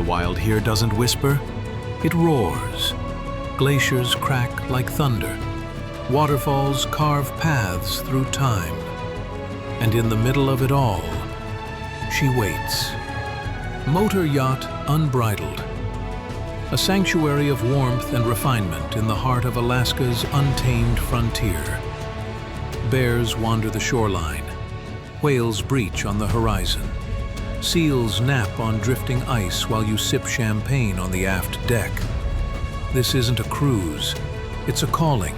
The wild here doesn't whisper, it roars. Glaciers crack like thunder. Waterfalls carve paths through time. And in the middle of it all, she waits. Motor yacht Unbridled. A sanctuary of warmth and refinement in the heart of Alaska's untamed frontier. Bears wander the shoreline. Whales breach on the horizon. Seals nap on drifting ice while you sip champagne on the aft deck. This isn't a cruise, it's a calling,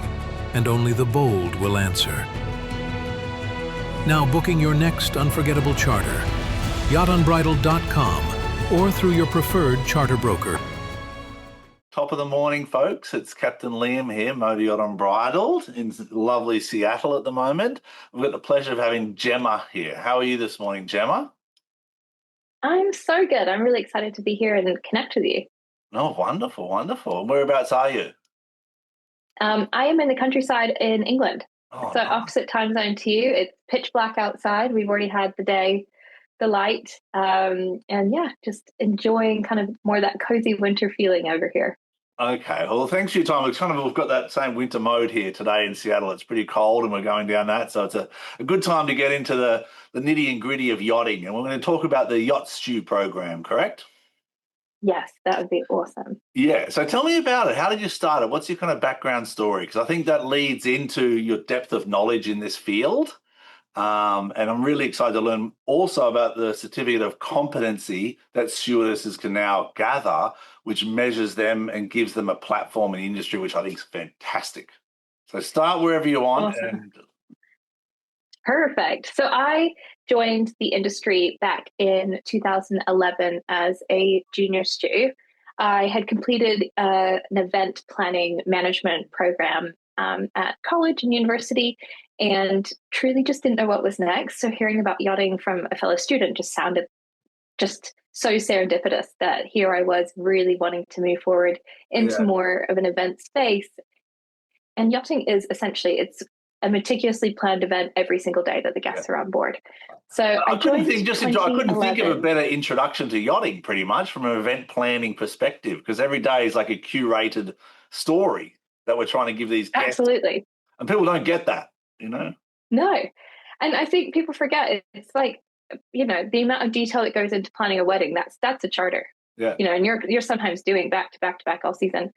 and only the bold will answer. Now booking your next unforgettable charter, yachtunbridled.com or through your preferred charter broker. Top of the morning, folks. It's Captain Liam here, Motor Yacht Unbridled in lovely Seattle at the moment. We've got the pleasure of having Gemma here. How are you this morning, Gemma? I'm so good. I'm really excited to be here and connect with you. Oh, wonderful, wonderful. Whereabouts are you? I am in the countryside in England. Oh, so opposite time zone to you. It's pitch black outside. We've already had the light, and yeah, just enjoying kind of more that cozy winter feeling over here. Okay, well, thanks for your time. We've got that same winter mode here today in Seattle. It's pretty cold and we're going down that, so it's a good time to get into the nitty and gritty of yachting. And we're going to talk about the Yacht Stew program, correct? Yes, that would be awesome. Yeah, so tell me about it. How did you start it? What's your kind of background story? Because I think that leads into your depth of knowledge in this field. And I'm really excited to learn also about the Certificate of Competency that stewardesses can now gather, which measures them and gives them a platform in the industry, which I think is fantastic. So start wherever you want. Awesome. Perfect. So I joined the industry back in 2011 as a junior stew. I had completed an event planning management program at college and university, and truly just didn't know what was next. So hearing about yachting from a fellow student just sounded just so serendipitous that here I was really wanting to move forward into more of an event space. And yachting is essentially, it's a meticulously planned event every single day that the guests are on board. So I couldn't think of a better introduction to yachting pretty much from an event planning perspective, because every day is like a curated story that we're trying to give these guests. Absolutely. And people don't get that, you know? No. And I think people forget it's like, you know, the amount of detail that goes into planning a wedding, that's a charter. Yeah. You know, and you're sometimes doing back to back all season.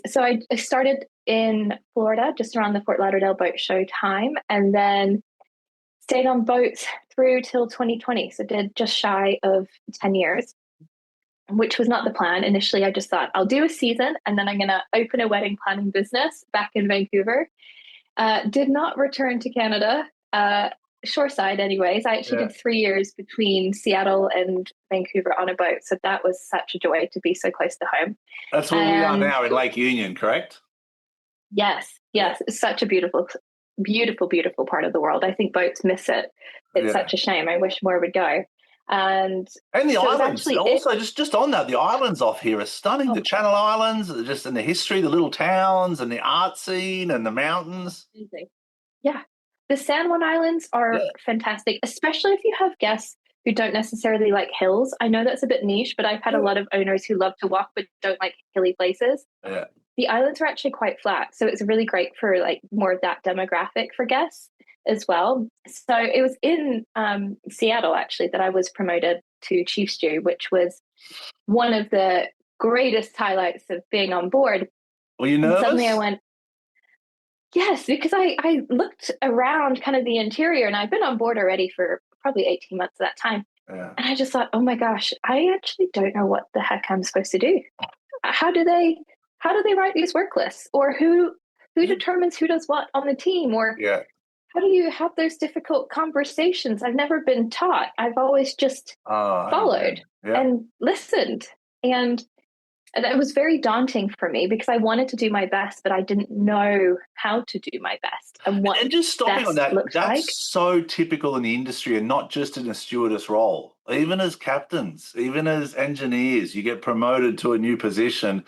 So I started in Florida, just around the Fort Lauderdale boat show time, and then stayed on boats through till 2020. So did just shy of 10 years, which was not the plan. Initially, I just thought I'll do a season and then I'm going to open a wedding planning business back in Vancouver. Did not return to Canada, shoreside anyways. I actually did 3 years between Seattle and Vancouver on a boat. So that was such a joy to be so close to home. That's where we are now in Lake Union, correct? Yes. It's such a beautiful part of the world. I think boats miss it. It's such a shame. I wish more would go. And the islands, also just on that, the islands off here are stunning. The Channel Islands, just in the history, the little towns and the art scene and the mountains. Yeah. The San Juan Islands are fantastic, especially if you have guests who don't necessarily like hills. I know that's a bit niche, but I've had a lot of owners who love to walk but don't like hilly places. Yeah. The islands are actually quite flat, so it's really great for like more of that demographic for guests as well. So it was in Seattle actually that I was promoted to Chief Stew, which was one of the greatest highlights of being on board. Were you nervous? And suddenly I went, yes, because I looked around kind of the interior, and I've been on board already for probably 18 months at that time. Yeah. And I just thought, oh my gosh, I actually don't know what the heck I'm supposed to do. How do they write these work lists? Or who determines who does what on the team? Or how do you have those difficult conversations? I've never been taught. I've always just followed and listened. And it was very daunting for me because I wanted to do my best, but I didn't know how to do my best and what. And just stopping on that, that's like. so typical in the industry, and not just in a stewardess role. Even as captains, even as engineers, you get promoted to a new position,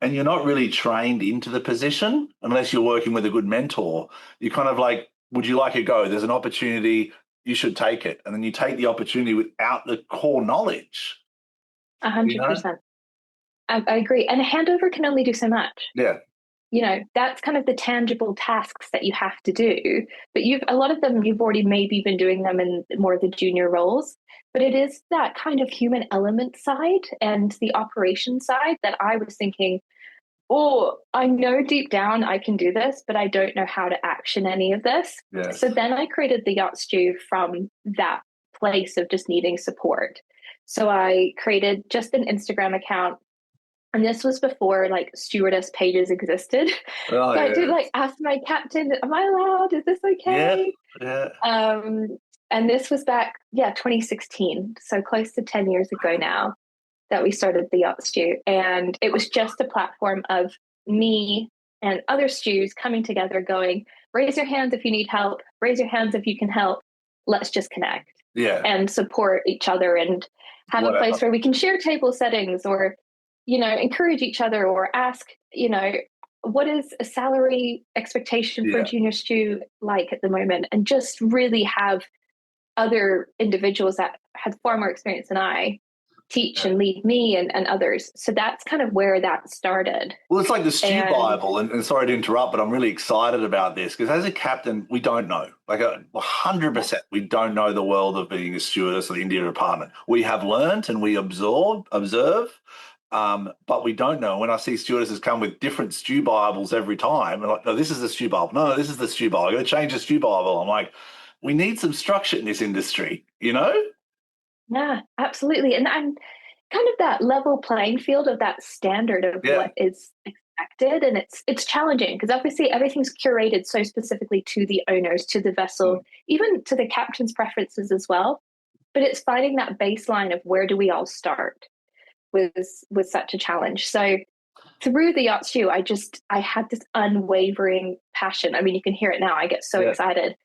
and you're not really trained into the position unless you're working with a good mentor. You're kind of like, would you like a go? There's an opportunity, you should take it. And then you take the opportunity without the core knowledge. You know? 100%. I agree. And a handover can only do so much. Yeah. That's kind of the tangible tasks that you have to do. But a lot of them, you've already maybe been doing them in more of the junior roles. But it is that kind of human element side and the operation side that I was thinking, oh, I know deep down I can do this, but I don't know how to action any of this. Yes. So then I created the Yacht Stew from that place of just needing support. So I created just an Instagram account, and this was before like stewardess pages existed. Oh, So I did yeah. like ask my captain, am I allowed? Is this Yeah. okay? Yeah. And this was back, 2016. So close to 10 years ago now that we started the Yacht Stew. And it was just a platform of me and other stews coming together going, raise your hands if you need help, raise your hands if you can help. Let's just connect Yeah. and support each other and have a place where we can share table settings or, encourage each other or ask, what is a salary expectation for a junior stew like at the moment? And just really have other individuals that had far more experience than I teach and lead me and others. So that's kind of where that started. Well, it's like the Stew Bible, and sorry to interrupt, but I'm really excited about this because as a captain, we don't know. Like 100%, we don't know the world of being a stewardess of the India department. We have learned and we observe, but we don't know. When I see stewardesses come with different Stew Bibles every time, I'm like, no, this is the Stew Bible. No, this is the Stew Bible. I got to change the Stew Bible. I'm like, we need some structure in this industry, Yeah, absolutely. And I'm kind of that level playing field of that standard of what is expected. And it's challenging because obviously everything's curated so specifically to the owners, to the vessel, even to the captain's preferences as well. But it's finding that baseline of where do we all start was such a challenge. So through the Yacht Stew, I had this unwavering passion. I mean, you can hear it now. I get so excited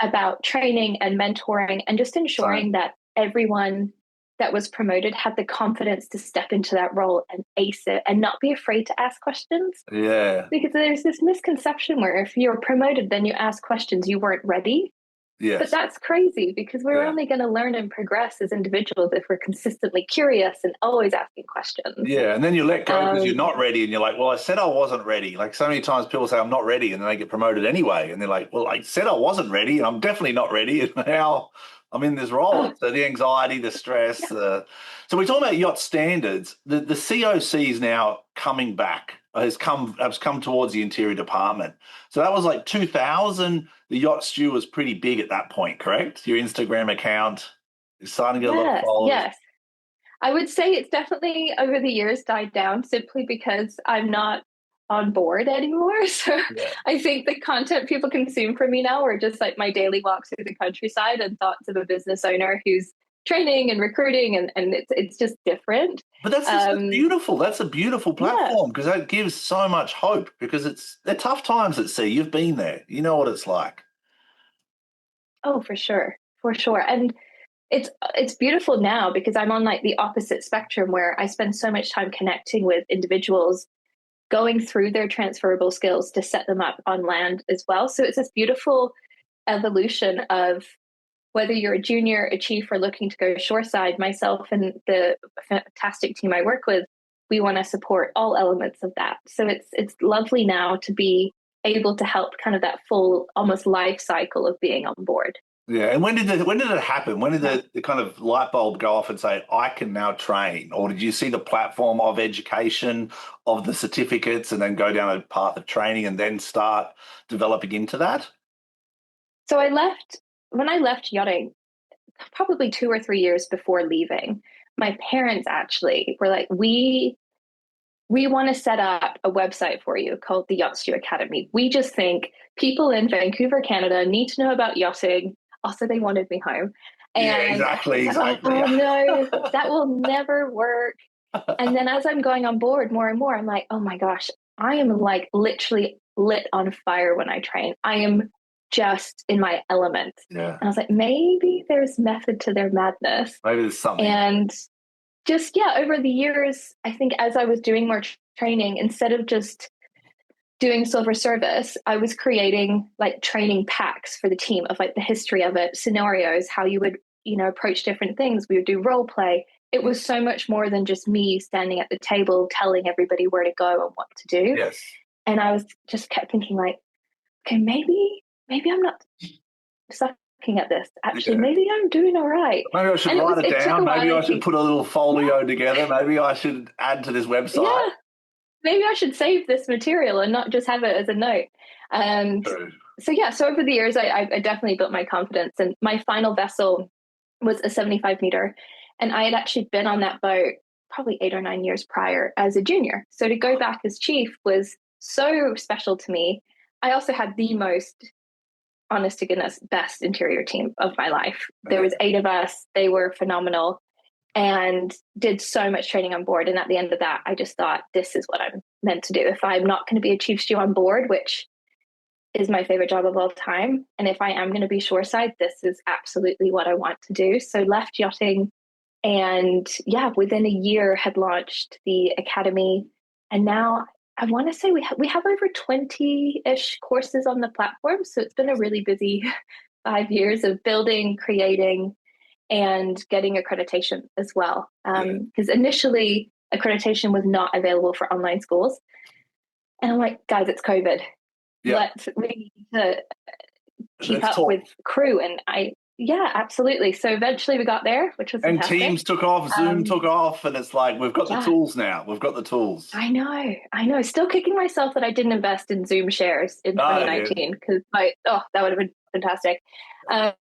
about training and mentoring and just ensuring that everyone that was promoted had the confidence to step into that role and ace it and not be afraid to ask questions. Yeah. Because there's this misconception where if you're promoted, then you ask questions, you weren't ready. Yes. But that's crazy because we're only going to learn and progress as individuals if we're consistently curious and always asking questions. Yeah, and then you let go because you're not ready and you're like, well, I said I wasn't ready. Like so many times people say I'm not ready and then they get promoted anyway. And they're like, well, I said I wasn't ready and I'm definitely not ready. And now I'm in this role. So the anxiety, the stress. So we're talking about yacht standards. The COC is now coming back, has come towards the interior department. So that was like 2000. The Yacht Stew was pretty big at that point, correct? Your Instagram account is starting to get a lot of followers. Yes. I would say it's definitely over the years died down simply because I'm not on board anymore. So I think the content people consume from me now are just like my daily walks through the countryside and thoughts of a business owner who's training and recruiting, and it's just different. But that's just beautiful. That's a beautiful platform because that gives so much hope because they're tough times at sea. You've been there. You know what it's like. Oh, for sure. For sure. And it's beautiful now because I'm on like the opposite spectrum where I spend so much time connecting with individuals, going through their transferable skills to set them up on land as well. So it's this beautiful evolution of whether you're a junior, a chief, or looking to go shoreside. Myself and the fantastic team I work with, we want to support all elements of that. So it's lovely now to be able to help kind of that full almost life cycle of being on board. Yeah, and when did it happen? When did the kind of light bulb go off and say, I can now train? Or did you see the platform of education, of the certificates, and then go down a path of training and then start developing into that? So when I left yachting, probably 2 or 3 years before leaving, my parents actually were like, we want to set up a website for you called the Yacht Stew Academy. We just think people in Vancouver, Canada need to know about yachting. Also, they wanted me home. And exactly. Oh, no, that will never work. And then as I'm going on board more and more, I'm like, oh my gosh, I am like literally lit on fire when I train. I am just in my element. Yeah. And I was like, maybe there's method to their madness. Maybe there's something. And just, over the years, I think as I was doing more training, instead of just doing silver service, I was creating like training packs for the team of like the history of it, scenarios, how you would, approach different things. We would do role play. it was so much more than just me standing at the table telling everybody where to go and what to do. Yes. And I was just kept thinking like, okay, maybe I'm not sucking at this. Actually, maybe I'm doing all right. Maybe I should write it down. Maybe I should put a little folio together. Maybe I should add to this website. Yeah. Maybe I should save this material and not just have it as a note. And so over the years, I definitely built my confidence. And my final vessel was a 75-meter. And I had actually been on that boat probably 8 or 9 years prior as a junior. So to go back as chief was so special to me. I also had the most, honest to goodness, best interior team of my life. There was 8 of us. They were phenomenal and did so much training on board. And at the end of that, I just thought, this is what I'm meant to do. If I'm not going to be a chief stew on board, which is my favorite job of all time, and if I am going to be shoreside, this is absolutely what I want to do. So left yachting, and within a year had launched the academy. And now I want to say we have over 20-ish courses on the platform. So it's been a really busy 5 years of building, creating, and getting accreditation as well. Because initially accreditation was not available for online schools. And I'm like, guys, it's COVID. We need to keep up with crew. And absolutely. So eventually we got there, which was fantastic. And Teams took off, Zoom took off, and it's like, we've got the tools now. We've got the tools. I know. Still kicking myself that I didn't invest in Zoom shares in 2019, because that would have been fantastic.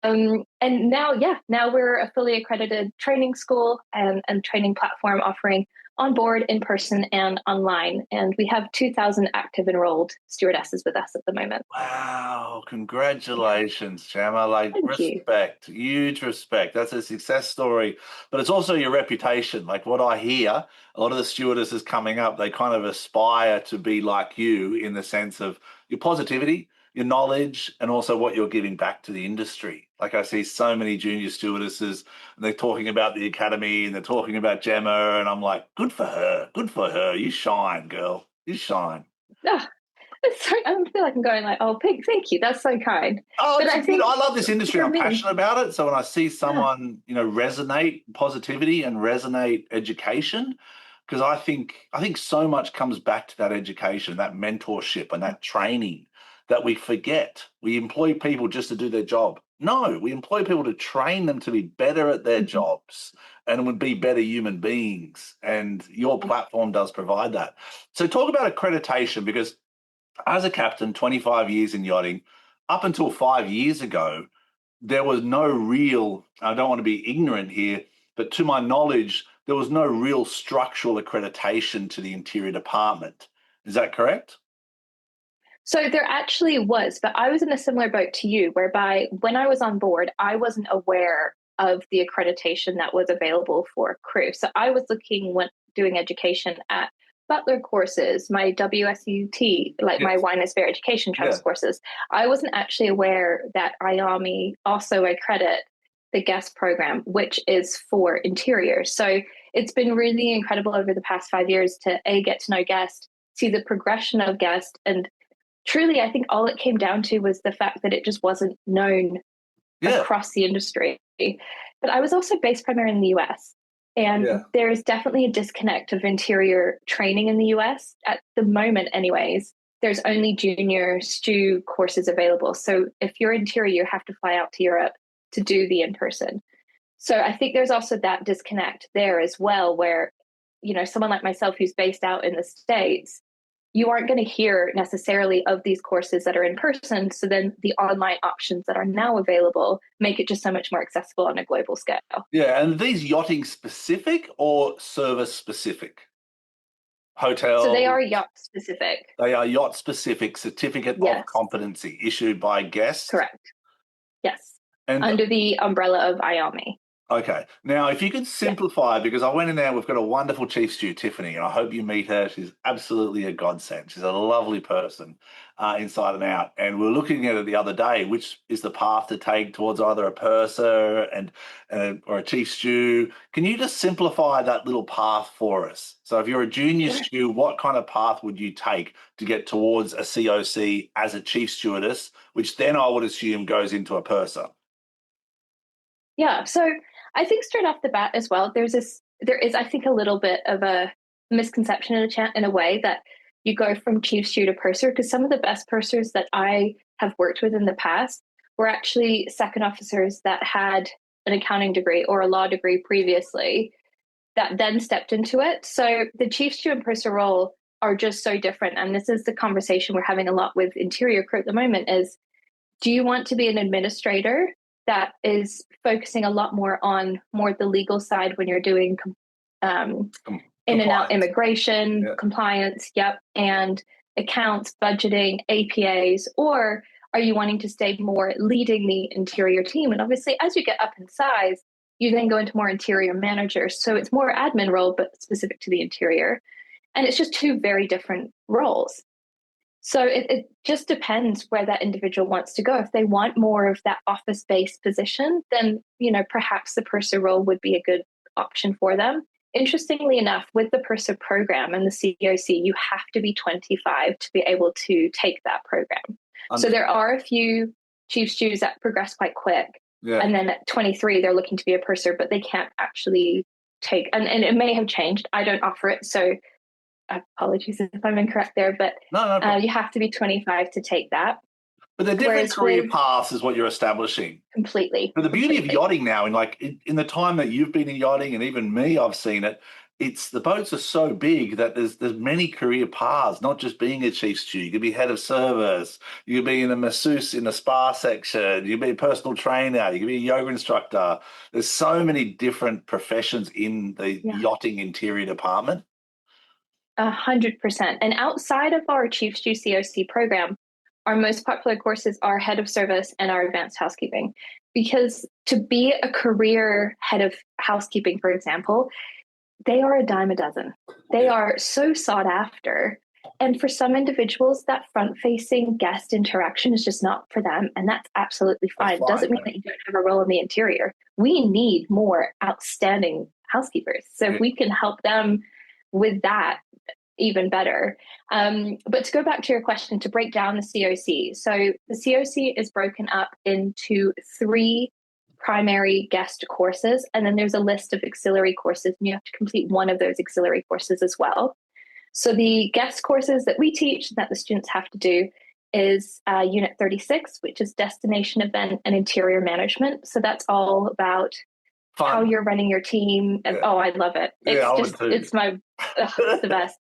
And now we're a fully accredited training school and training platform offering on board, in person, and online. And we have 2,000 active enrolled stewardesses with us at the moment. Wow. Congratulations, Gemma. Thank you. Huge respect. That's a success story. But it's also your reputation. Like what I hear, a lot of the stewardesses coming up, they kind of aspire to be like you in the sense of your positivity, your knowledge, and also what you're giving back to the industry. Like I see so many junior stewardesses, and they're talking about the academy and they're talking about Gemma, and I'm like, good for her. You shine, girl. You shine. I feel like I'm going like, oh, thank you. That's so kind. Oh, but I love this industry. I'm passionate about it. So when I see someone, resonate positivity and resonate education, because I think so much comes back to that education, that mentorship, and that training that we forget. We employ people just to do their job. No, we employ people to train them to be better at their jobs and would be better human beings. And your platform does provide that. So talk about accreditation, because as a captain, 25 years in yachting, up until 5 years ago, there was no real, I don't want to be ignorant here, but to my knowledge, there was no real structural accreditation to the interior department. Is that correct? So there actually was, but I was in a similar boat to you, whereby when I was on board, I wasn't aware of the accreditation that was available for crew. So I was doing education at Butler courses, my WSUT, my Wine is Fair education trust courses. I wasn't actually aware that IAMI also accredit the guest program, which is for interiors. So it's been really incredible over the past 5 years to get to know guest, see the progression of guest, and truly, I think all it came down to was the fact that it just wasn't known across the industry. But I was also based primarily in the US. And there's definitely a disconnect of interior training in the US. At the moment, anyways, there's only junior stew courses available. So if you're interior, you have to fly out to Europe to do the in-person. So I think there's also that disconnect there as well, where, someone like myself who's based out in the States, you aren't going to hear necessarily of these courses that are in person. So then the online options that are now available make it just so much more accessible on a global scale. Yeah. And are these yachting specific or service specific? Hotel. So they are yacht specific. They are yacht specific. Certificate of Competency issued by guests. Correct. Yes. And under the umbrella of IAMI. Okay. Now, if you could simplify, because I went in there, we've got a wonderful chief stew, Tiffany, and I hope you meet her. She's absolutely a godsend. She's a lovely person inside and out. And we were looking at it the other day, which is the path to take towards either a purser or a chief stew. Can you just simplify that little path for us? So if you're a junior stew, what kind of path would you take to get towards a COC as a chief stewardess, which then I would assume goes into a purser? Yeah, so I think straight off the bat as well, there's this there is, I think, a little bit of a misconception in a way that you go from chief stew to purser, because some of the best pursers that I have worked with in the past were actually second officers that had an accounting degree or a law degree previously that then stepped into it. So the chief stew and purser role are just so different. And this is the conversation we're having a lot with interior crew at the moment is, do you want to be an administrator that is focusing a lot more on more the legal side when you're doing in and out immigration, compliance, and accounts, budgeting, APAs, or are you wanting to stay more leading the interior team? And obviously, as you get up in size, you then go into more interior managers. So it's more admin role, but specific to the interior. And it's just two very different roles. So it just depends where that individual wants to go. If they want more of that office-based position, then, perhaps the purser role would be a good option for them. Interestingly enough, with the purser program and the COC, you have to be 25 to be able to take that program. So there are a few chief stews that progress quite quick. Yeah. And then at 23, they're looking to be a purser, but they can't actually take, and it may have changed. I don't offer it. So apologies if I'm incorrect there, but no you have to be 25 to take that. But they're different career paths is what you're establishing. Completely. But the beauty of yachting now, in the time that you've been in yachting, and even me, I've seen it, the boats are so big that there's many career paths, not just being a chief stew. You could be head of service, you could be in a masseuse in the spa section, you could be a personal trainer, you could be a yoga instructor. There's so many different professions in the yachting interior department. 100%. And outside of our chief stew COC program, our most popular courses are head of service and our advanced housekeeping. Because to be a career head of housekeeping, for example, they are a dime a dozen. They are so sought after. And for some individuals, that front-facing guest interaction is just not for them. And that's absolutely fine. It doesn't mean that you don't have a role in the interior. We need more outstanding housekeepers. So if we can help them with that, even better. But to go back to your question, to break down the COC. So the COC is broken up into 3 primary guest courses, and then there's a list of auxiliary courses, and you have to complete one of those auxiliary courses as well. So the guest courses that we teach that the students have to do is Unit 36, which is Destination Event and Interior Management. So that's all about how you're running your team. And, oh, I love it. It's it's the best.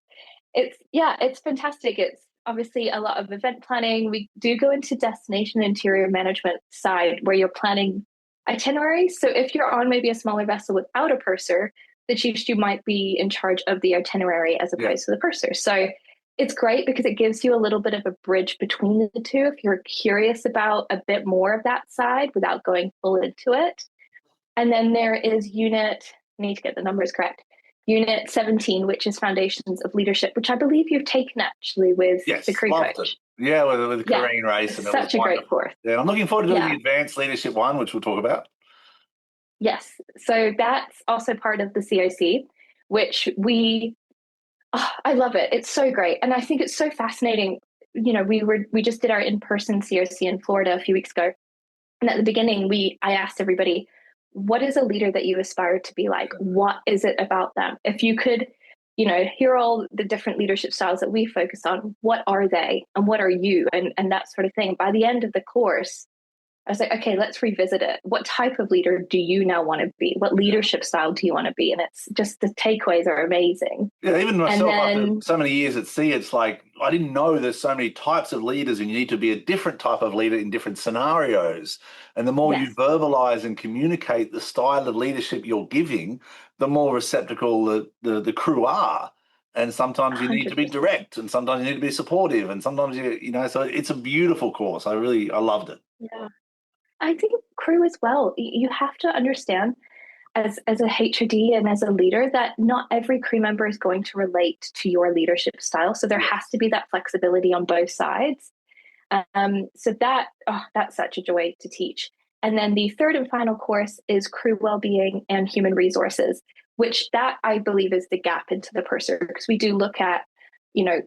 It's fantastic. It's obviously a lot of event planning. We do go into destination interior management side where you're planning itineraries. So if you're on maybe a smaller vessel without a purser, the chief stew might be in charge of the itinerary as opposed to the purser. So it's great because it gives you a little bit of a bridge between the two if you're curious about a bit more of that side without going full into it. And then there is I need to get the numbers correct, Unit 17, which is Foundations of Leadership, which I believe you've taken actually with the crew coach. Yeah, with the Korean race. It's such a great course. Yeah, I'm looking forward to doing the Advanced Leadership one, which we'll talk about. Yes, so that's also part of the COC, which I love it. It's so great. And I think it's so fascinating. We just did our in-person COC in Florida a few weeks ago. And at the beginning, I asked everybody, what is a leader that you aspire to be like? What is it about them? If you could, hear all the different leadership styles that we focus on, what are they and what are you and that sort of thing. By the end of the course, I was like, okay, let's revisit it. What type of leader do you now want to be? What leadership style do you want to be? And it's just the takeaways are amazing. Yeah, even myself, after so many years at sea, it's like, I didn't know there's so many types of leaders and you need to be a different type of leader in different scenarios. And the more you verbalize and communicate the style of leadership you're giving, the more receptacle the crew are. And sometimes you 100%. Need to be direct and sometimes you need to be supportive. And sometimes, so it's a beautiful course. I loved it. Yeah. I think crew as well. You have to understand as a HOD and as a leader that not every crew member is going to relate to your leadership style. So there has to be that flexibility on both sides. So that's such a joy to teach. And then the third and final course is crew wellbeing and human resources, which that I believe is the gap into the purser, because we do look at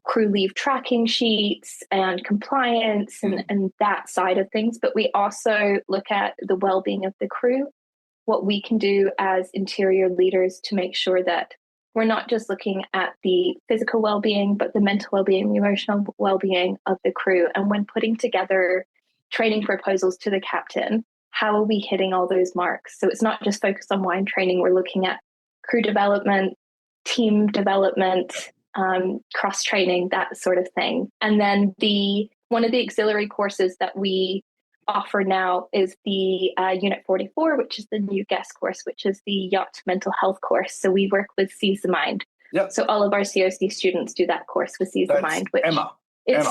crew leave tracking sheets and compliance and that side of things. But we also look at the well-being of the crew what we can do as interior leaders to make sure that we're not just looking at the physical well-being, but the mental well-being, the emotional well-being of the crew. And when putting together training proposals to the captain, how are we hitting all those marks? So it's not just focused on wine training. We're looking at crew development, team development, cross-training, that sort of thing. And then one of the auxiliary courses that we offer now is the Unit 44, which is the new guest course, which is the yacht mental health course. So we work with Seize the Mind. Yep. So all of our COC students do that course with Seize the Mind, which Emma.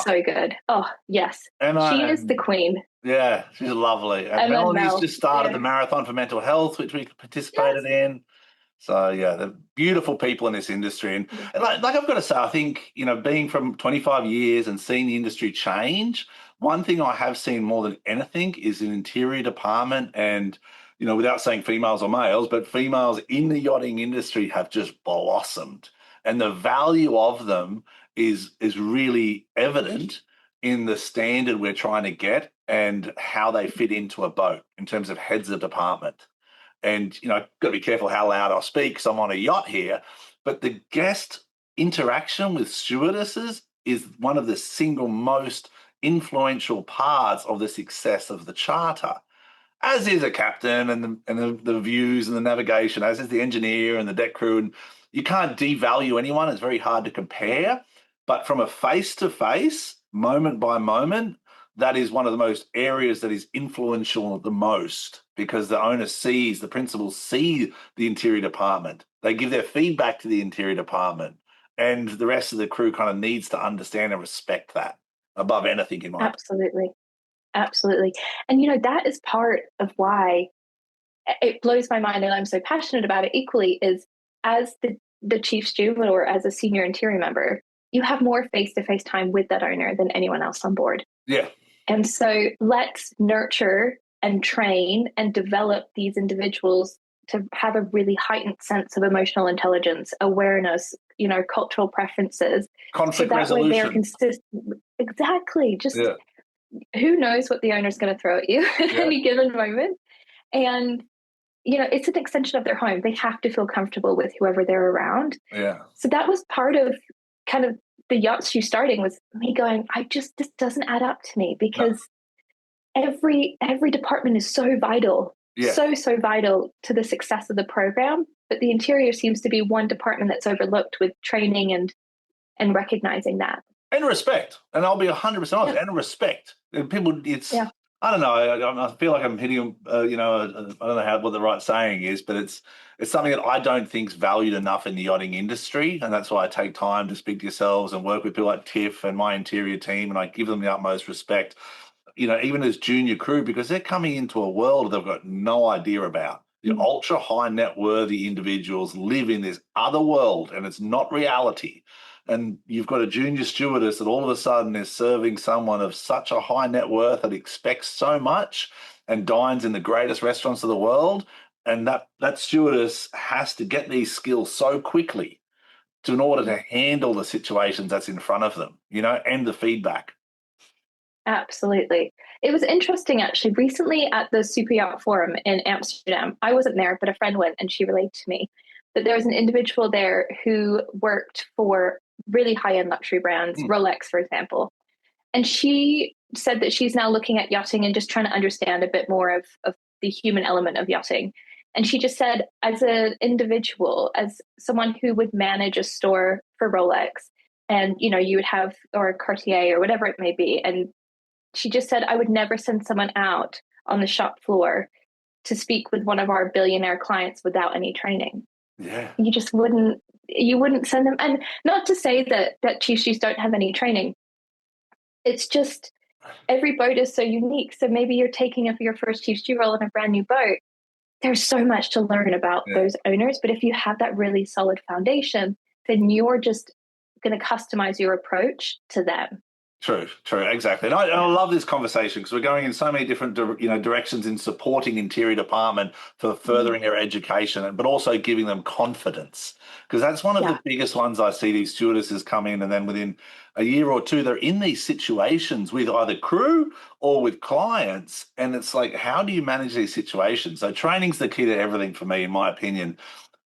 So good. Oh, yes. She is the queen. Yeah, she's lovely. And Melanie's just started the Marathon for Mental Health, which we participated in. So, yeah, they're beautiful people in this industry. And like I've got to say, I think, being from 25 years and seeing the industry change, one thing I have seen more than anything is an interior department and, without saying females or males, but females in the yachting industry have just blossomed. And the value of them is really evident in the standard we're trying to get and how they fit into a boat in terms of heads of department. And, got to be careful how loud I speak because I'm on a yacht here. But the guest interaction with stewardesses is one of the single most influential parts of the success of the charter, as is a captain and the views and the navigation, as is the engineer and the deck crew. And you can't devalue anyone. It's very hard to compare. But from a face-to-face, moment by moment, that is one of the most areas that is influential the most because the principals see the interior department. They give their feedback to the interior department and the rest of the crew kind of needs to understand and respect that above anything in my opinion. Absolutely. And, that is part of why it blows my mind and I'm so passionate about it equally is as the chief steward or as a senior interior member, you have more face-to-face time with that owner than anyone else on board. Yeah. And so let's nurture and train and develop these individuals to have a really heightened sense of emotional intelligence, awareness, cultural preferences. Conflict resolution. They're consistent. Exactly. Just who knows what the owner's going to throw at you at any given moment. And, it's an extension of their home. They have to feel comfortable with whoever they're around. Yeah. So that was part of kind of the Yacht Stew starting was me going, this doesn't add up to me because every department is so vital, so vital to the success of the program. But the interior seems to be one department that's overlooked with training and recognizing that. And respect. And I'll be 100% honest, and respect. And people, I don't know. I feel like I'm hitting, I don't know what the right saying is, but it's something that I don't think is valued enough in the yachting industry. And that's why I take time to speak to yourselves and work with people like Tiff and my interior team. And I give them the utmost respect, even as junior crew, because they're coming into a world they've got no idea about. The ultra high net worthy individuals live in this other world and it's not reality. And you've got a junior stewardess that all of a sudden is serving someone of such a high net worth that expects so much and dines in the greatest restaurants of the world. And that stewardess has to get these skills so quickly in order to handle the situations that's in front of them, and the feedback. Absolutely. It was interesting, actually, recently at the Super Yacht Forum in Amsterdam. I wasn't there, but a friend went and she relayed to me that there was an individual there who worked for really high-end luxury brands, Rolex, for example. And she said that she's now looking at yachting and just trying to understand a bit more of the human element of yachting. And she just said, as an individual, as someone who would manage a store for Rolex, and, you would have, or Cartier or whatever it may be. And she just said, I would never send someone out on the shop floor to speak with one of our billionaire clients without any training. Yeah. You just wouldn't send them. And not to say that chief stews don't have any training. It's just every boat is so unique. So maybe you're taking up your first chief stew role in a brand new boat. There's so much to learn about those owners. But if you have that really solid foundation, then you're just going to customize your approach to them. True, exactly. And I love this conversation because we're going in so many different, directions in supporting interior department for furthering their education, but also giving them confidence. Because that's one of the biggest ones I see these stewardesses come in, and then within a year or two, they're in these situations with either crew or with clients. And it's like, how do you manage these situations? So training's the key to everything for me, in my opinion.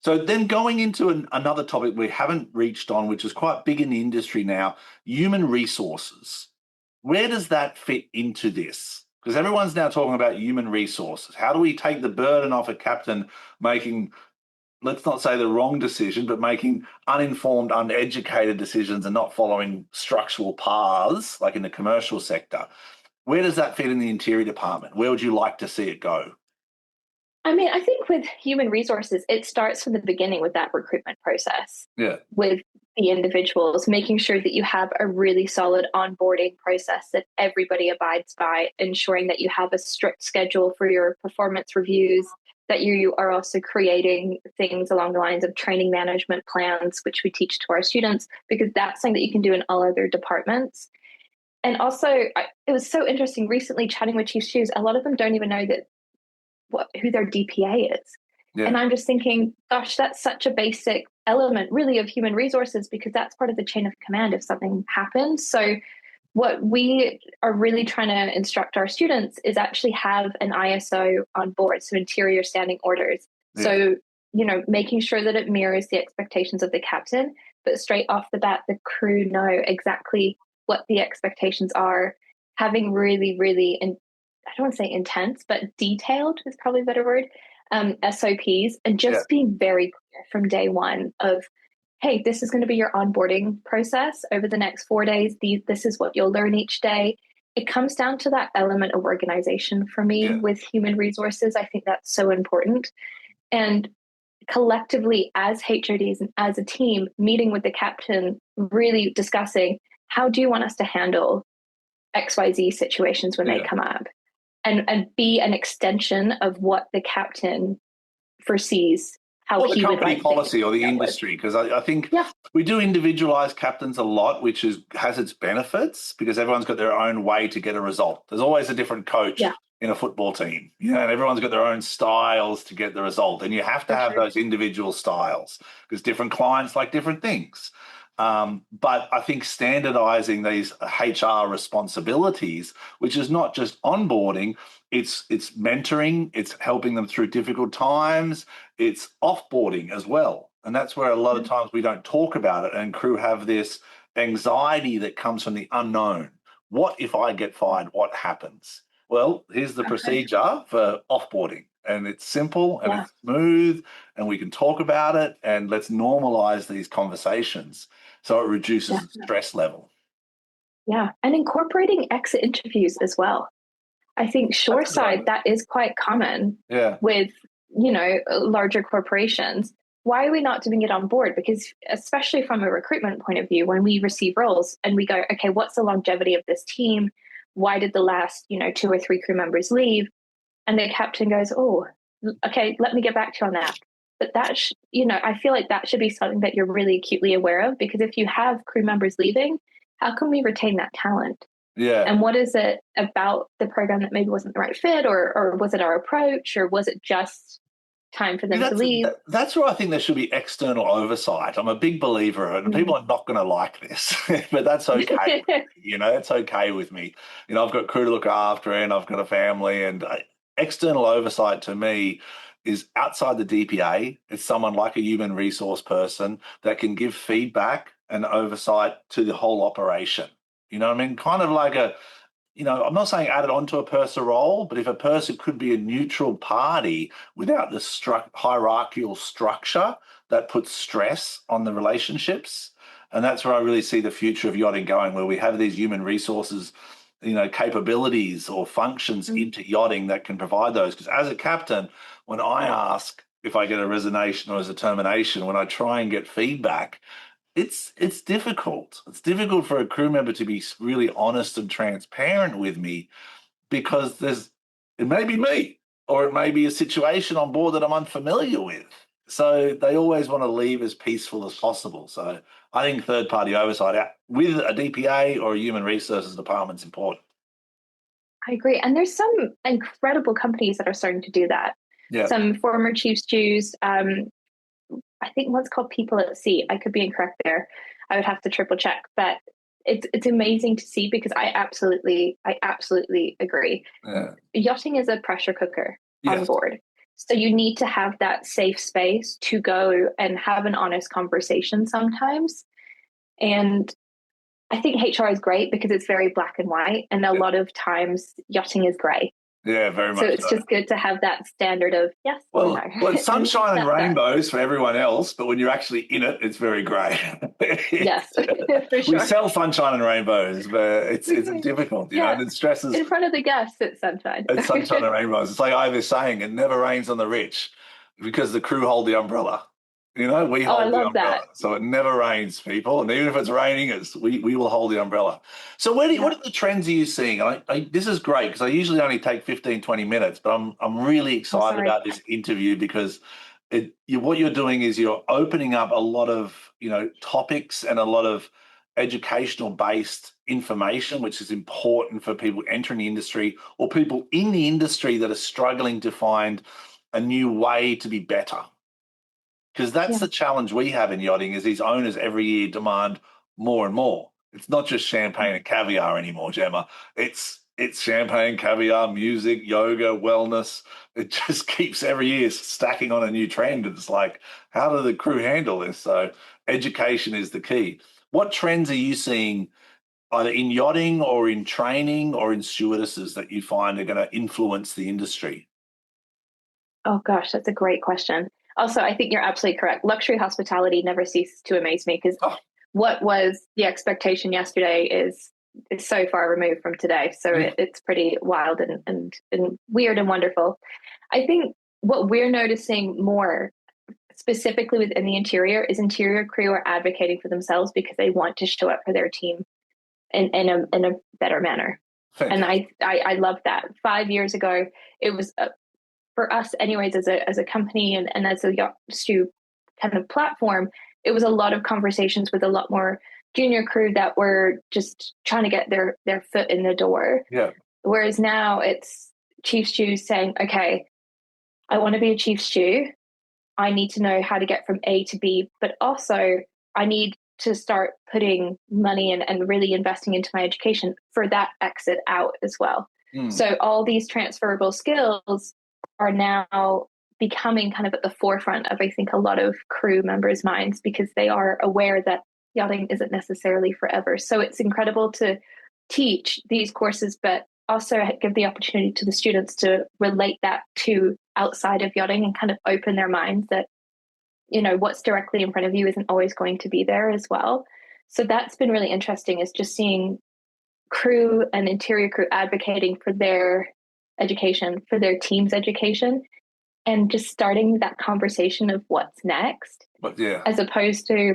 So then going into another topic we haven't reached on, which is quite big in the industry now, human resources. Where does that fit into this? Because everyone's now talking about human resources. How do we take the burden off a captain making, let's not say the wrong decision, but making uninformed, uneducated decisions and not following structural paths like in the commercial sector? Where does that fit in the interior department? Where would you like to see it go? I mean, I think with human resources, it starts from the beginning with that recruitment process. Yeah. With the individuals, making sure that you have a really solid onboarding process that everybody abides by, ensuring that you have a strict schedule for your performance reviews, that you are also creating things along the lines of training management plans, which we teach to our students, because that's something that you can do in all other departments. And also, it was so interesting recently chatting with Chief Stews, a lot of them don't even know that who their DPA is. Yeah. And I'm just thinking, gosh, that's such a basic element really of human resources, because that's part of the chain of command if something happens. So what we are really trying to instruct our students is actually have an ISO on board, so interior standing orders. Yeah. So, making sure that it mirrors the expectations of the captain, but straight off the bat, the crew know exactly what the expectations are, having really, really, I don't want to say intense, but detailed is probably a better word, SOPs, and just being very clear from day one of, hey, this is going to be your onboarding process over the next 4 days. This is what you'll learn each day. It comes down to that element of organization for me with human resources. I think that's so important. And collectively as HODs and as a team, meeting with the captain, really discussing, how do you want us to handle XYZ situations when they come up? And be an extension of what the captain foresees, how he would like. Or the company policy or the industry, because I think we do individualize captains a lot, which has its benefits because everyone's got their own way to get a result. There's always a different coach in a football team, and everyone's got their own styles to get the result. And you have to have those individual styles because different clients like different things. But I think standardizing these HR responsibilities, which is not just onboarding, it's mentoring, it's helping them through difficult times, it's offboarding as well. And that's where a lot of times we don't talk about it, and crew have this anxiety that comes from the unknown. What if I get fired? What happens? Well, here's the procedure for offboarding. And it's simple and it's smooth, and we can talk about it, and let's normalize these conversations so it reduces the stress level. Yeah, and incorporating exit interviews as well. I think shoreside, that is quite common with, larger corporations. Why are we not doing it on board? Because especially from a recruitment point of view, when we receive roles and we go, okay, what's the longevity of this team? Why did the last, 2 or 3 crew members leave? And the captain goes, oh, okay, let me get back to you on that. But that, I feel like that should be something that you're really acutely aware of, because if you have crew members leaving, how can we retain that talent? Yeah. And what is it about the program that maybe wasn't the right fit, or was it our approach, or was it just time for them to leave? That's where I think there should be external oversight. I'm a big believer in it, and people are not going to like this, but that's okay. It's okay with me. I've got crew to look after, and I've got a family, and external oversight to me is outside the DPA. It's someone like a human resource person that can give feedback and oversight to the whole operation. You know what I mean? Kind of like I'm not saying add it onto a purser role, but if a purser could be a neutral party without the hierarchical structure that puts stress on the relationships. And that's where I really see the future of yachting going, where we have these human resources, capabilities or functions into yachting that can provide those. Because as a captain, when I ask if I get a resignation or as a termination, when I try and get feedback, it's difficult. It's difficult for a crew member to be really honest and transparent with me, because it may be me, or it may be a situation on board that I'm unfamiliar with. So they always want to leave as peaceful as possible. So I think third-party oversight with a DPA or a human resources department is important. I agree. And there's some incredible companies that are starting to do that. Yeah. Some former chief stews, I think one's called People at Sea. I could be incorrect there. I would have to triple check, but it's amazing to see because I absolutely agree. Yeah. Yachting is a pressure cooker on Yes. board. So you need to have that safe space to go and have an honest conversation sometimes. And I think HR is great because it's very black and white. And a lot of times yachting is grey. Yeah, very much So it's just good to have that standard of yes or no. Well, it's sunshine and That's rainbows for everyone else, but when you're actually in it, it's very grey. Yes, for sure. We sell sunshine and rainbows, but it's difficult, you know, and it stresses. In front of the guests, it's sunshine. It's sunshine and rainbows. It's like Ivor's saying, it never rains on the rich because the crew hold the umbrella. You know, we hold the umbrella. So it never rains, people. And even if it's raining, we will hold the umbrella. So what are the trends are you seeing? This is great because I usually only take 15, 20 minutes, but I'm really excited about this interview because what you're doing is you're opening up a lot of, you know, topics and a lot of educational based information, which is important for people entering the industry or people in the industry that are struggling to find a new way to be better. Because that's the challenge we have in yachting is these owners every year demand more and more. It's not just champagne and caviar anymore, Gemma. It's champagne, caviar, music, yoga, wellness. It just keeps every year stacking on a new trend. It's like, how do the crew handle this? So education is the key. What trends are you seeing either in yachting or in training or in stewardesses that you find are going to influence the industry? Oh gosh, that's a great question. Also, I think you're absolutely correct. Luxury hospitality never ceases to amaze me because what was the expectation yesterday is so far removed from today. So it's pretty wild and weird and wonderful. I think what we're noticing more specifically within the interior is interior crew are advocating for themselves because they want to show up for their team in a better manner. Fantastic. And I love that. 5 years ago, it was for us anyways, as a company and as a Yacht Stew kind of platform, it was a lot of conversations with a lot more junior crew that were just trying to get their foot in the door. Yeah. Whereas now it's chief stews saying, okay, I want to be a chief stew. I need to know how to get from A to B, but also I need to start putting money and really investing into my education for that exit out as well. So all these transferable skills are now becoming kind of at the forefront of, I think, a lot of crew members' minds because they are aware that yachting isn't necessarily forever. So it's incredible to teach these courses, but also give the opportunity to the students to relate that to outside of yachting and kind of open their minds that, you know, what's directly in front of you isn't always going to be there as well. So that's been really interesting, is just seeing crew and interior crew advocating for their education, for their team's education, and just starting that conversation of what's next. But as opposed to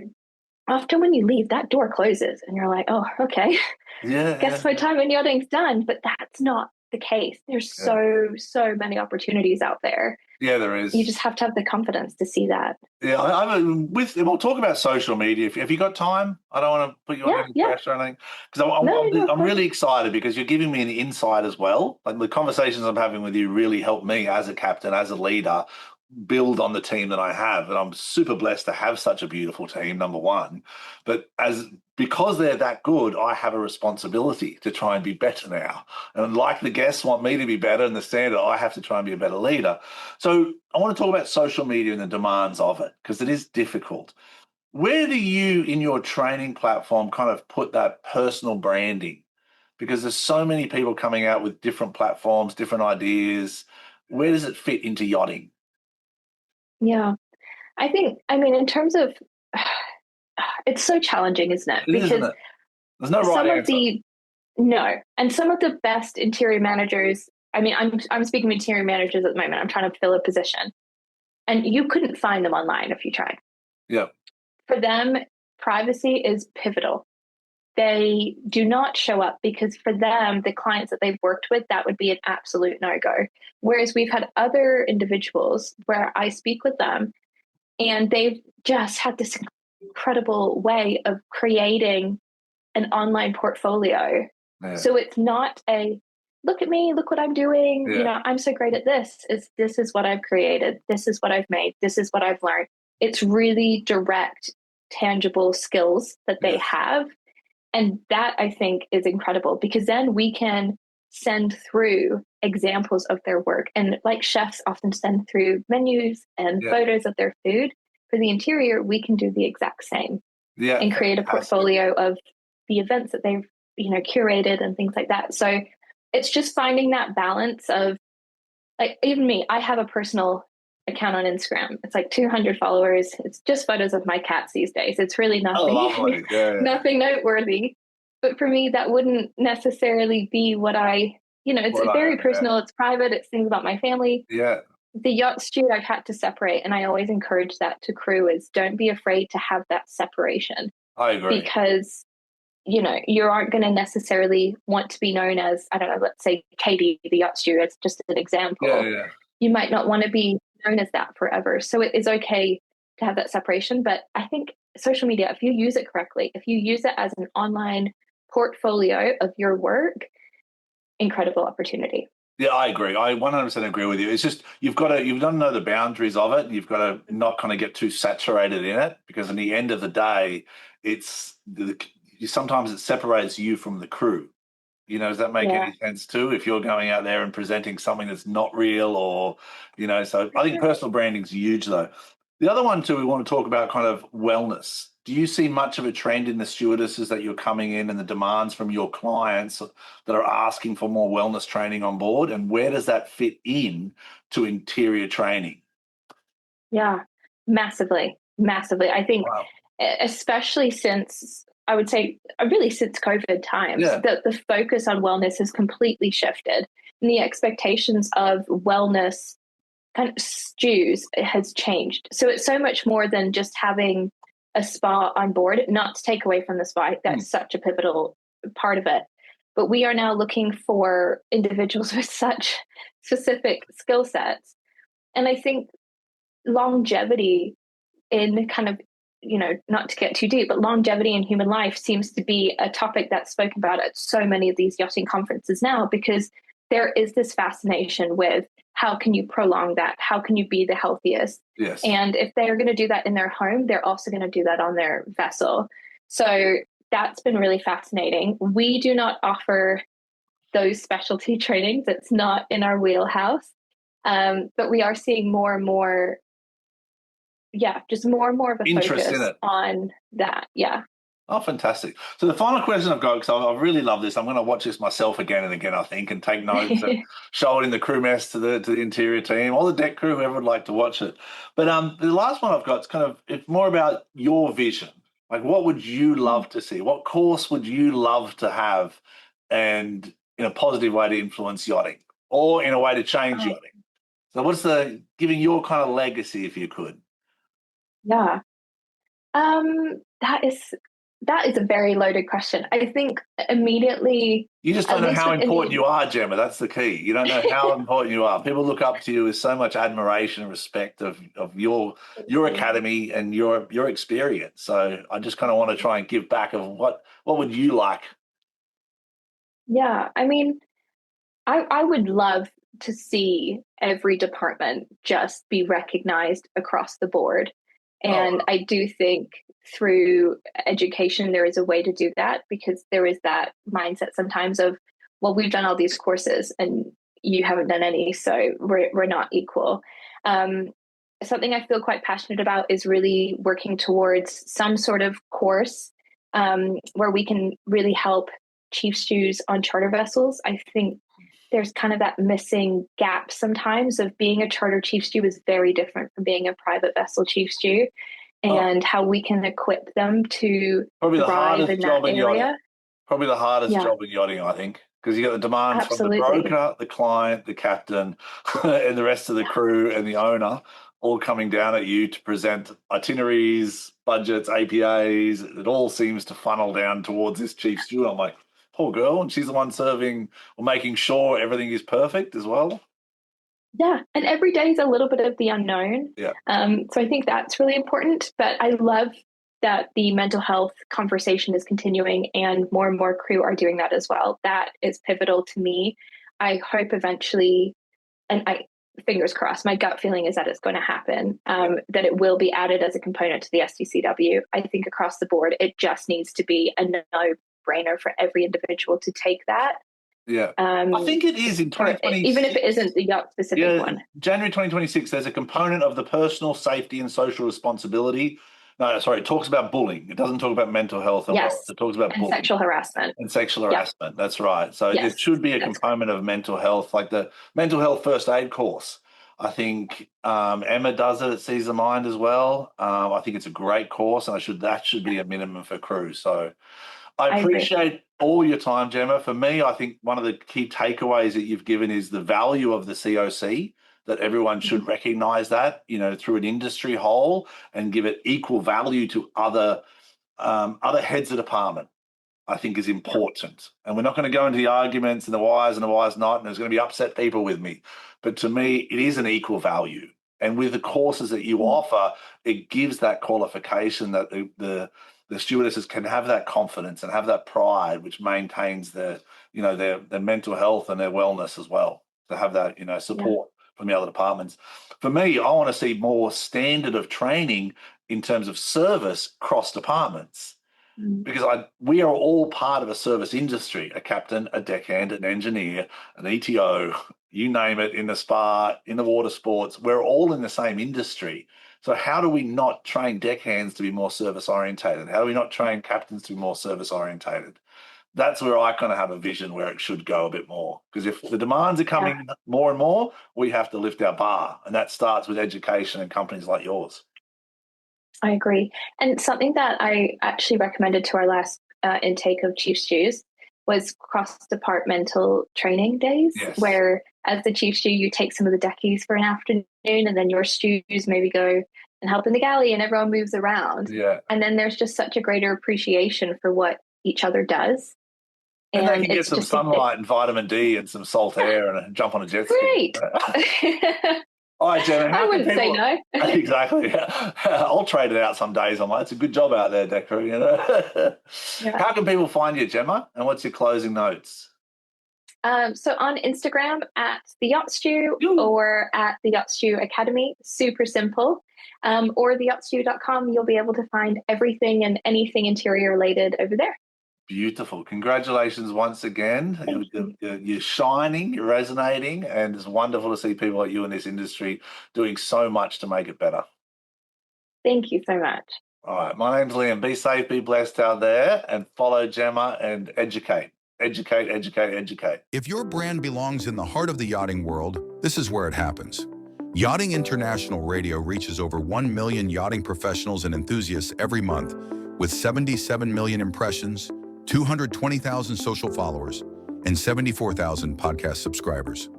often when you leave, that door closes and you're like, oh, okay, guess my time in yachting's done. But that's not the case. There's so many opportunities out there. Yeah, there is. You just have to have the confidence to see that. Yeah, we'll talk about social media. Have you got time? I don't want to put you on any pressure or anything. Because I'm really excited because you're giving me an insight as well. Like the conversations I'm having with you really help me as a captain, as a leader, build on the team that I have. And I'm super blessed to have such a beautiful team, number one. But because they're that good, I have a responsibility to try and be better now. And like the guests want me to be better and the standard, I have to try and be a better leader. So I want to talk about social media and the demands of it, because it is difficult. Where do you, in your training platform, kind of put that personal branding? Because there's so many people coming out with different platforms, different ideas. Where does it fit into yachting? Yeah, I mean, in terms of, it's so challenging, isn't it? Because isn't it? There's no right answer. And some of the best interior managers, I mean, I'm speaking to interior managers at the moment. I'm trying to fill a position, and you couldn't find them online if you tried. Yeah. For them, privacy is pivotal. They do not show up because for them, the clients that they've worked with, that would be an absolute no-go. Whereas we've had other individuals where I speak with them And they've just had this incredible way of creating an online portfolio. Yeah. So it's not a look at me, look what I'm doing, I'm so great at this. This is what I've created, this is what I've made, this is what I've learned. It's really direct, tangible skills that they have. And that, I think, is incredible, because then we can send through examples of their work. And like chefs often send through menus and photos of their food, for the interior, we can do the exact same and create a portfolio of the events that they've, curated and things like that. So it's just finding that balance of, like, even me, I have a personal account on Instagram. It's like 200 followers. It's just photos of my cats these days. It's really nothing, nothing noteworthy. But for me, that wouldn't necessarily be what it's very personal. It's private. It's things about my family. Yeah. The Yacht Steward, I've had to separate. And I always encourage that to crew, is don't be afraid to have that separation. I agree. Because, you aren't going to necessarily want to be known as, I don't know, let's say Katie, the Yacht Steward, it's just an example. Yeah. You might not want to be known as that forever. So it is okay to have that separation. But I think social media, if you use it correctly, if you use it as an online portfolio of your work, incredible opportunity. Yeah, I agree. I 100% agree with you. It's just you've got to know the boundaries of it. You've got to not kind of get too saturated in it, because in the end of the day, sometimes it separates you from the crew. Does that make any sense too? If you're going out there and presenting something that's not real, or so I think personal branding is huge though. The other one too, we want to talk about kind of wellness. Do you see much of a trend in the stewardesses that you're coming in, and the demands from your clients that are asking for more wellness training on board? And where does that fit in to interior training? Yeah, massively. I think, especially since, I would say, really since COVID times, the focus on wellness has completely shifted. And the expectations of wellness kind of stews has changed. So it's so much more than just having a spa on board, not to take away from the spa. That's such a pivotal part of it. But we are now looking for individuals with such specific skill sets. And I think longevity in kind of, not to get too deep, but longevity in human life seems to be a topic that's spoken about at so many of these yachting conferences now, because there is this fascination with how can you prolong that? How can you be the healthiest? Yes. And if they're going to do that in their home, they're also going to do that on their vessel. So that's been really fascinating. We do not offer those specialty trainings. It's not in our wheelhouse. But we are seeing more and more, just more and more of a interest focus in it on that. Yeah. Oh, fantastic. So the final question I've got, because I really love this, I'm going to watch this myself again and again, I think, and take notes and show it in the crew mess to the interior team, or the deck crew, whoever would like to watch it. But the last one I've got is it's more about your vision. Like, what would you love to see? What course would you love to have, and in a positive way to influence yachting, or in a way to change yachting? So what's giving your kind of legacy, if you could? Yeah. That is a very loaded question. I think immediatry. You just don't know how important you are, Gemma. That's the key. You don't know how important you are. People look up to you with so much admiration and respect of your academy and your experience. So I just kind of want to try and give back of what would you like? Yeah, I mean, I would love to see every department just be recognized across the board. And I do think through education, there is a way to do that, because there is that mindset sometimes of, well, we've done all these courses and you haven't done any, so we're not equal. Something I feel quite passionate about is really working towards some sort of course where we can really help chief stews on charter vessels. I think there's kind of that missing gap sometimes of being a charter chief stew is very different from being a private vessel chief stew, and how we can equip them to thrive in that area. Probably the hardest job in yachting, I think, because you got the demands from the broker, the client, the captain, and the rest of the crew and the owner all coming down at you to present itineraries, budgets, APAs. It all seems to funnel down towards this chief stew. I'm like, poor girl, and she's the one serving or making sure everything is perfect as well. Yeah, and every day is a little bit of the unknown. Yeah. So I think that's really important. But I love that the mental health conversation is continuing and more crew are doing that as well. That is pivotal to me. I hope eventually, and I fingers crossed, my gut feeling is that it's going to happen, that it will be added as a component to the STCW. I think across the board, it just needs to be a no-brainer for every individual to take that. Yeah, I think it is in 2026. Even if it isn't the yacht specific one. January 2026, there's a component of the personal safety and social responsibility. No, sorry, it talks about bullying. It doesn't talk about mental health and wellness. It talks about bullying. Sexual harassment. And sexual harassment, that's right. So it should be a component of mental health, like the mental health first aid course. I think Emma does it at Seize the Mind as well. I think it's a great course, and that should be a minimum for crew. So I appreciate all your time, Gemma. For me, I think one of the key takeaways that you've given is the value of the COC, that everyone should recognise that, through an industry whole, and give it equal value to other heads of department, I think is important. And we're not going to go into the arguments and the whys and the whys not, and there's going to be upset people with me. But to me, it is an equal value. And with the courses that you offer, it gives that qualification that the stewardesses can have that confidence and have that pride, which maintains their mental health and their wellness as well, to have that, support from the other departments. For me, I want to see more standard of training in terms of service cross departments, because we are all part of a service industry, a captain, a deckhand, an engineer, an ETO, you name it, in the spa, in the water sports, we're all in the same industry. So how do we not train deckhands to be more service orientated? How do we not train captains to be more service orientated? That's where I kind of have a vision where it should go a bit more. Because if the demands are coming more and more, we have to lift our bar. And that starts with education and companies like yours. I agree. And something that I actually recommended to our last intake of Chief Stews was cross-departmental training days, where as the Chief Stew, you take some of the deckies for an afternoon, and then your stews maybe go and help in the galley, and everyone moves around. Yeah. And then there's just such a greater appreciation for what each other does. And they can get some sunlight and vitamin D and some salt air and jump on a jet ski. Great. All right, Gemma. I wouldn't say no. Exactly. I'll trade it out some days. I'm like, it's a good job out there, Deck Crew. How can people find you, Gemma? And what's your closing notes? So on Instagram at the Yacht Stew or at the Yacht Stew Academy, super simple. Or theyachtstew.com, you'll be able to find everything and anything interior related over there. Beautiful. Congratulations once again. You're shining, you're resonating, and it's wonderful to see people like you in this industry doing so much to make it better. Thank you so much. All right. My name's Liam. Be safe, be blessed out there, and follow Gemma and educate. Educate, educate, educate. If your brand belongs in the heart of the yachting world, this is where it happens. Yachting International Radio reaches over 1 million yachting professionals and enthusiasts every month, with 77 million impressions, 220,000 social followers, and 74,000 podcast subscribers.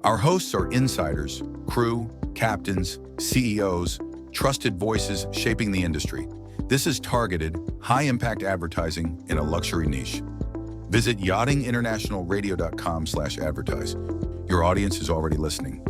Our hosts are insiders, crew, captains, CEOs, trusted voices shaping the industry. This is targeted, high-impact advertising in a luxury niche. Visit yachtinginternationalradio.com/advertise. Your audience is already listening.